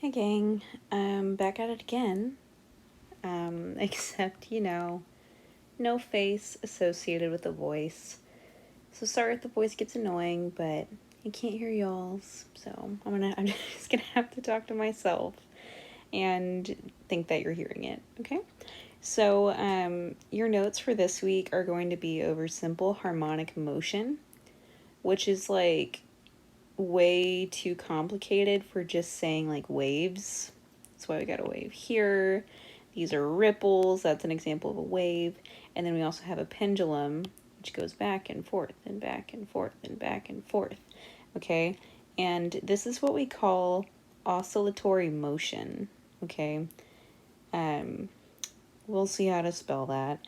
Hey gang, back at it again. Except, no face associated with the voice. So sorry if the voice gets annoying, but I can't hear y'all's, so I'm just gonna have to talk to myself and think that you're hearing it, okay? So, your notes for this week are going to be over simple harmonic motion, which is like way too complicated for just saying like waves. That's why we got a wave here. These are ripples. That's an example of a wave. And then we also have a pendulum, which goes back and forth and back and forth and back and forth. Okay? And this is what we call oscillatory motion. Okay? We'll see how to spell that.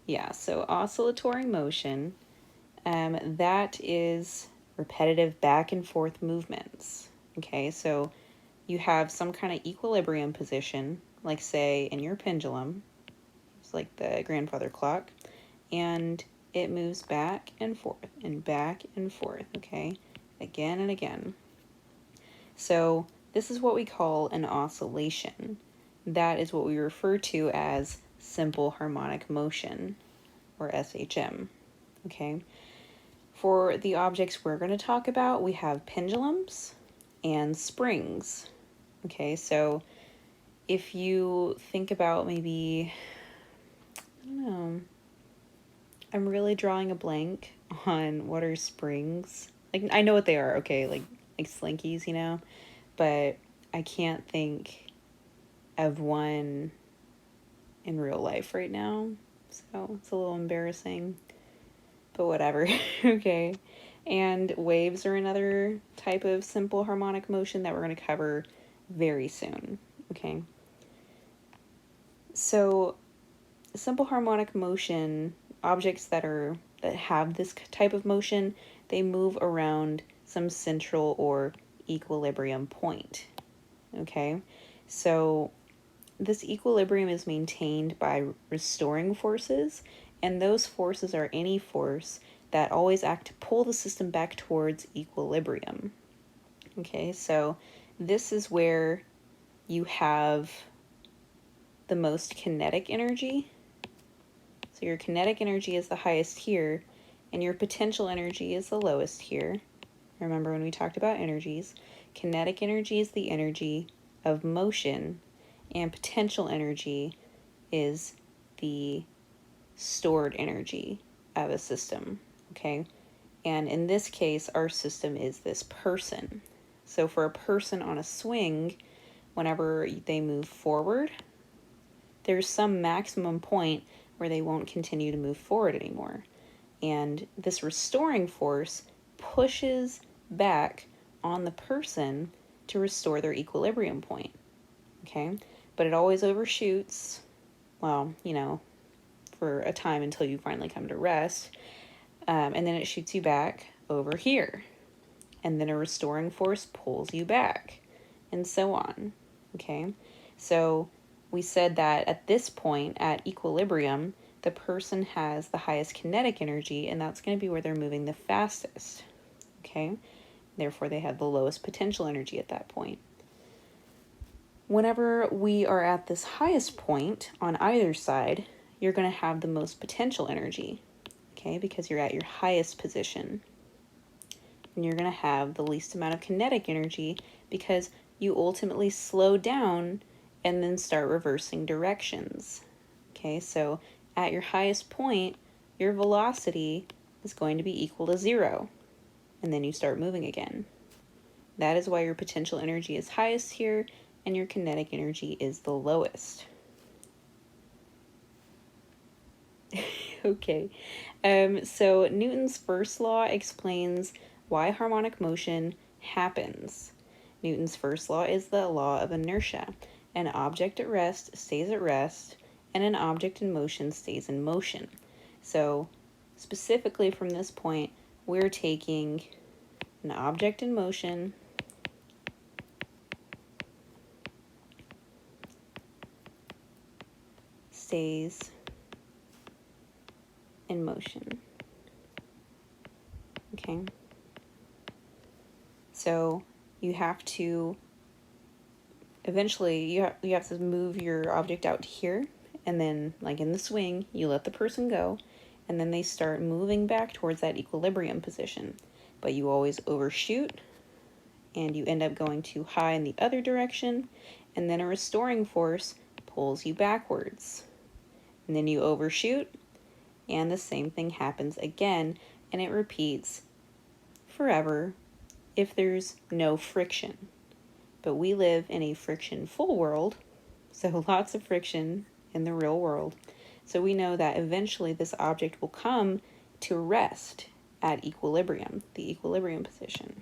Yeah, so oscillatory motion, that is repetitive back and forth movements. Okay, so you have some kind of equilibrium position, like say in your pendulum, it's like the grandfather clock, and it moves back and forth, okay, again and again. So this is what we call an oscillation. That is what we refer to as simple harmonic motion, or SHM, okay? For the objects we're going to talk about, we have pendulums and springs. Okay, so if you think about maybe, I don't know, I'm really drawing a blank on what are springs. Like, I know what they are, okay, like slinkies, but I can't think of one in real life right now, so it's a little embarrassing, but whatever. Okay. And waves are another type of simple harmonic motion that we're going to cover very soon. Okay. So, simple harmonic motion, objects that have this type of motion, they move around some central or equilibrium point. Okay? So, this equilibrium is maintained by restoring forces, and those forces are any force that always act to pull the system back towards equilibrium. Okay, so this is where you have the most kinetic energy. So your kinetic energy is the highest here, and your potential energy is the lowest here. Remember when we talked about energies? Kinetic energy is the energy of motion, and potential energy is the stored energy of a system, okay? And in this case, our system is this person. So for a person on a swing, whenever they move forward, there's some maximum point where they won't continue to move forward anymore. And this restoring force pushes back on the person to restore their equilibrium point, okay? But it always overshoots, well, for a time until you finally come to rest. And then it shoots you back over here. And then a restoring force pulls you back, and so on. Okay? So we said that at this point, at equilibrium, the person has the highest kinetic energy, and that's going to be where they're moving the fastest. Okay? Therefore, they have the lowest potential energy at that point. Whenever we are at this highest point on either side, you're going to have the most potential energy, okay, because you're at your highest position. And you're going to have the least amount of kinetic energy because you ultimately slow down and then start reversing directions. Okay, so at your highest point, your velocity is going to be equal to 0, and then you start moving again. That is why your potential energy is highest here, and your kinetic energy is the lowest. Okay, so Newton's first law explains why harmonic motion happens. Newton's first law is the law of inertia. An object at rest stays at rest, and an object in motion stays in motion. So, specifically from this point, we're taking an object in motion stays in motion. Okay? So you have to eventually you have to move your object out here, and then, like in the swing, you let the person go, and then they start moving back towards that equilibrium position. But you always overshoot, and you end up going too high in the other direction, and then a restoring force pulls you backwards. And then you overshoot, and the same thing happens again, and it repeats forever if there's no friction. But we live in a friction-full world, so lots of friction in the real world. So we know that eventually this object will come to rest at equilibrium, the equilibrium position.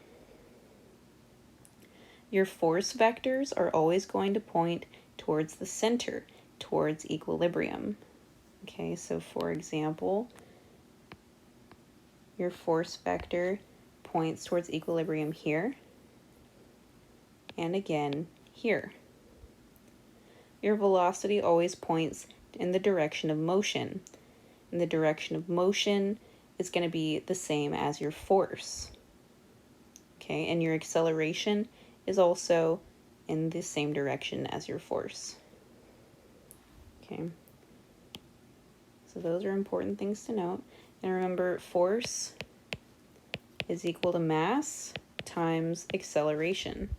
Your force vectors are always going to point towards the center, towards equilibrium. Okay, so for example, your force vector points towards equilibrium here, and again here. Your velocity always points in the direction of motion, and the direction of motion is going to be the same as your force. Okay, and your acceleration is also in the same direction as your force. Okay, so those are important things to note. And remember, force is equal to mass times acceleration.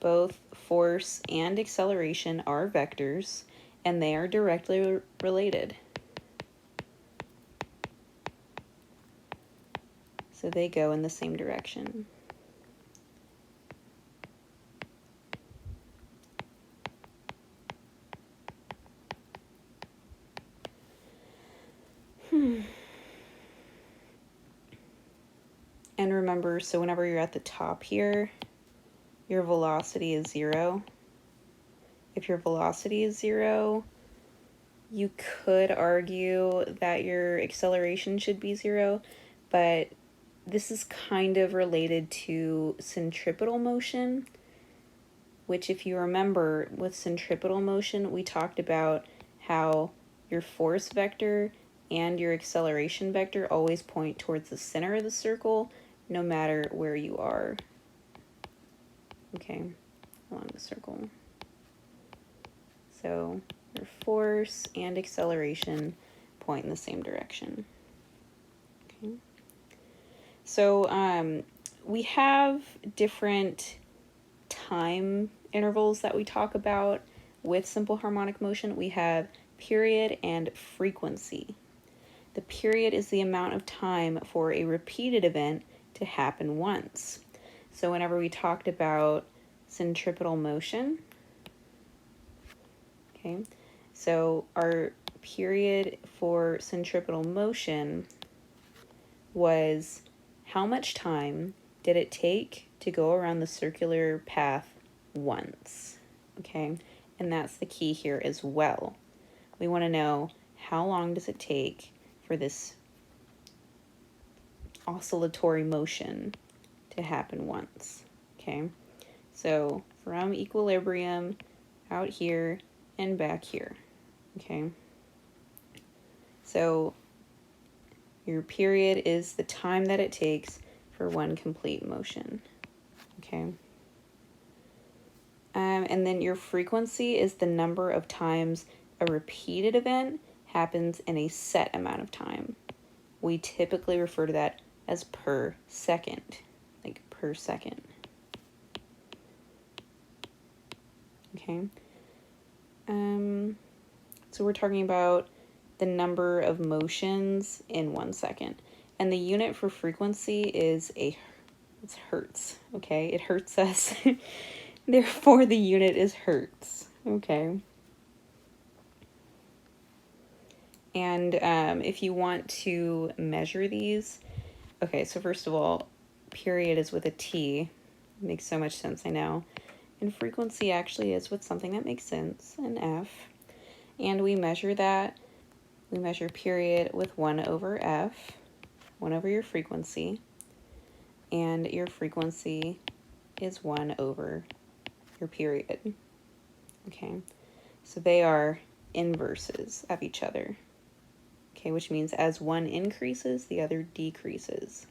Both force and acceleration are vectors, and they are directly related. So they go in the same direction. And remember, so whenever you're at the top here, your velocity is 0. If your velocity is 0, you could argue that your acceleration should be 0, but this is kind of related to centripetal motion, which, if you remember, with centripetal motion, we talked about how your force vector and your acceleration vector always point towards the center of the circle, no matter where you are. Okay, along the circle. So your force and acceleration point in the same direction. Okay. So we have different time intervals that we talk about with simple harmonic motion. We have period and frequency. The period is the amount of time for a repeated event to happen once. So whenever we talked about centripetal motion, okay, so our period for centripetal motion was how much time did it take to go around the circular path once, okay? And that's the key here as well. We want to know how long does it take for this oscillatory motion to happen once, okay? So from equilibrium out here and back here, okay? So your period is the time that it takes for one complete motion, okay? And then your frequency is the number of times a repeated event happens in a set amount of time. We typically refer to that as per second, like per second. Okay. So we're talking about the number of motions in 1 second. And the unit for frequency is it's hertz, okay? It hurts us. Therefore, the unit is hertz, okay? And if you want to measure these, okay, so first of all, period is with a T. It makes so much sense, I know. And frequency actually is with something that makes sense, an F. And we measure that. We measure period with 1 over F, 1 over your frequency. And your frequency is 1 over your period. Okay, so they are inverses of each other. Okay, which means as one increases, the other decreases.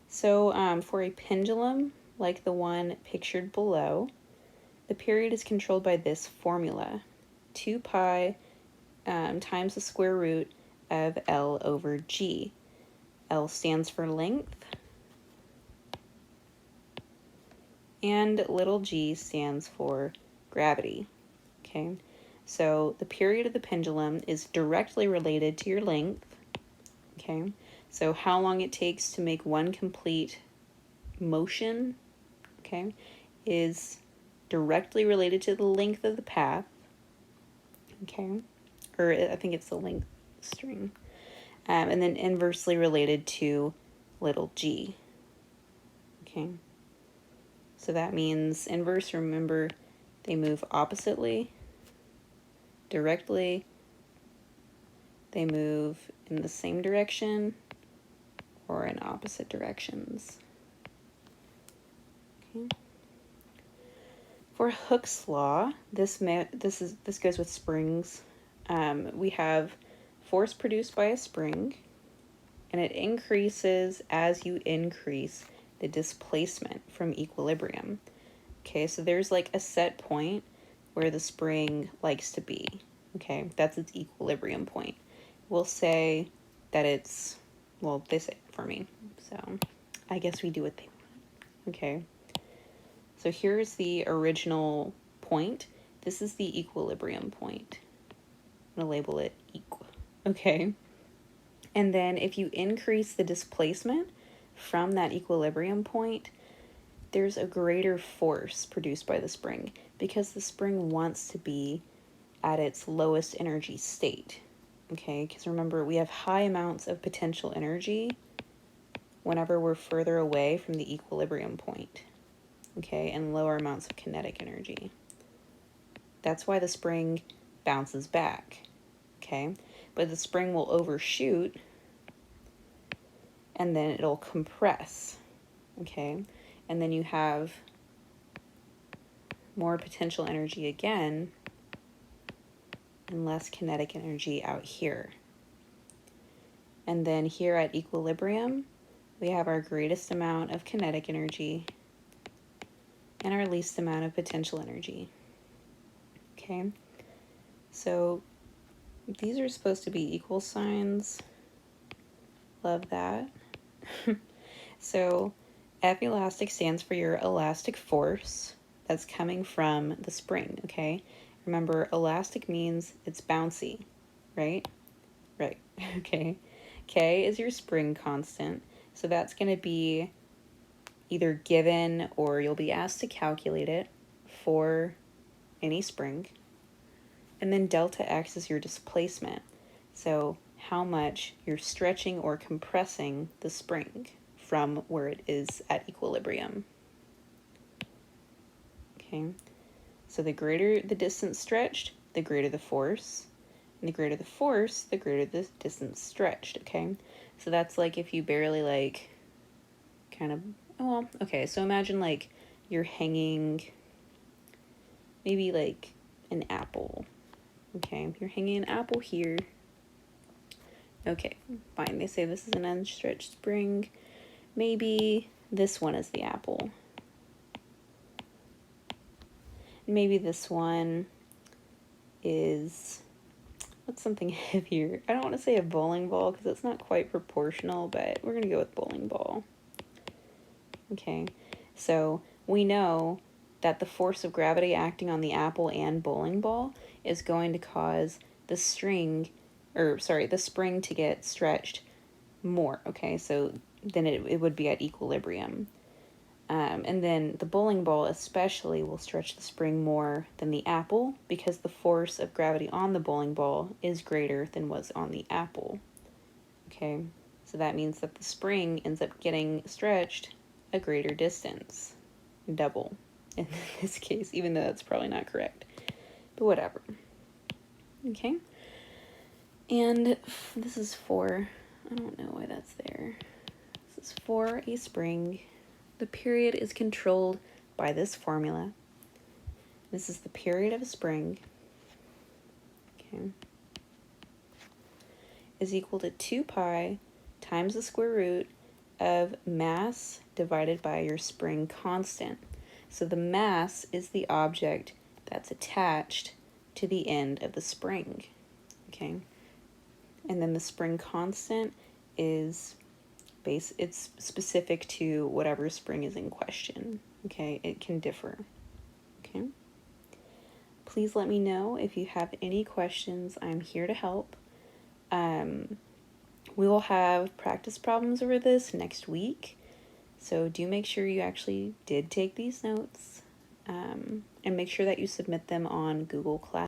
So for a pendulum, like the one pictured below, the period is controlled by this formula, 2 pi times the square root of L over G. L stands for length, and little g stands for gravity. Okay, so the period of the pendulum is directly related to your length. Okay, so how long it takes to make one complete motion, okay, is directly related to the length of the path. Okay, or I think it's the length string. And then inversely related to little g. Okay, so that means inverse, remember, they move oppositely, directly, they move in the same direction, or in opposite directions. Okay. For Hooke's law, this goes with springs. We have force produced by a spring, and it increases as you increase the displacement from equilibrium. Okay, so there's like a set point where the spring likes to be. Okay, that's its equilibrium point. We'll say that it's, well, they say it for me, so I guess we do what they want. Okay, so here's the original point. This is the equilibrium point. I'm gonna label it equal. Okay, and then if you increase the displacement from that equilibrium point, there's a greater force produced by the spring because the spring wants to be at its lowest energy state. Okay, because remember, we have high amounts of potential energy whenever we're further away from the equilibrium point. Okay, and lower amounts of kinetic energy. That's why the spring bounces back. Okay, but the spring will overshoot and then it'll compress. Okay, and then you have more potential energy again and less kinetic energy out here. And then here at equilibrium, we have our greatest amount of kinetic energy and our least amount of potential energy. Okay, so these are supposed to be equal signs. Love that. So F elastic stands for your elastic force that's coming from the spring, okay? Remember, elastic means it's bouncy, right? Right, okay. K is your spring constant, so that's going to be either given or you'll be asked to calculate it for any spring. And then delta X is your displacement, so how much you're stretching or compressing the spring from where it is at equilibrium. Okay, so the greater the distance stretched, the greater the force, and the greater the force, the greater the distance stretched. Okay, so that's like if you barely like kind of, well, okay, so imagine like you're hanging maybe like an apple. Okay, you're hanging an apple here. Okay, fine, they say this is an unstretched spring. Maybe this one is the apple. Maybe this one is, what's something heavier? I don't want to say a bowling ball because it's not quite proportional, but we're going to go with bowling ball. Okay, so we know that the force of gravity acting on the apple and bowling ball is going to cause the spring to get stretched more. Okay, so then it would be at equilibrium. And then the bowling ball especially will stretch the spring more than the apple because the force of gravity on the bowling ball is greater than was on the apple. Okay, so that means that the spring ends up getting stretched a greater distance, double in this case, even though that's probably not correct, but whatever. Okay, and this is for, I don't know why that's there. This is for a spring. The period is controlled by this formula. This is the period of a spring. Okay. Is equal to 2 pi times the square root of mass divided by your spring constant. So the mass is the object that's attached to the end of the spring, okay? And then the spring constant is it's specific to whatever spring is in question, okay? It can differ, okay? Please let me know if you have any questions. I'm here to help. We will have practice problems over this next week, so do make sure you actually did take these notes, and make sure that you submit them on Google Class.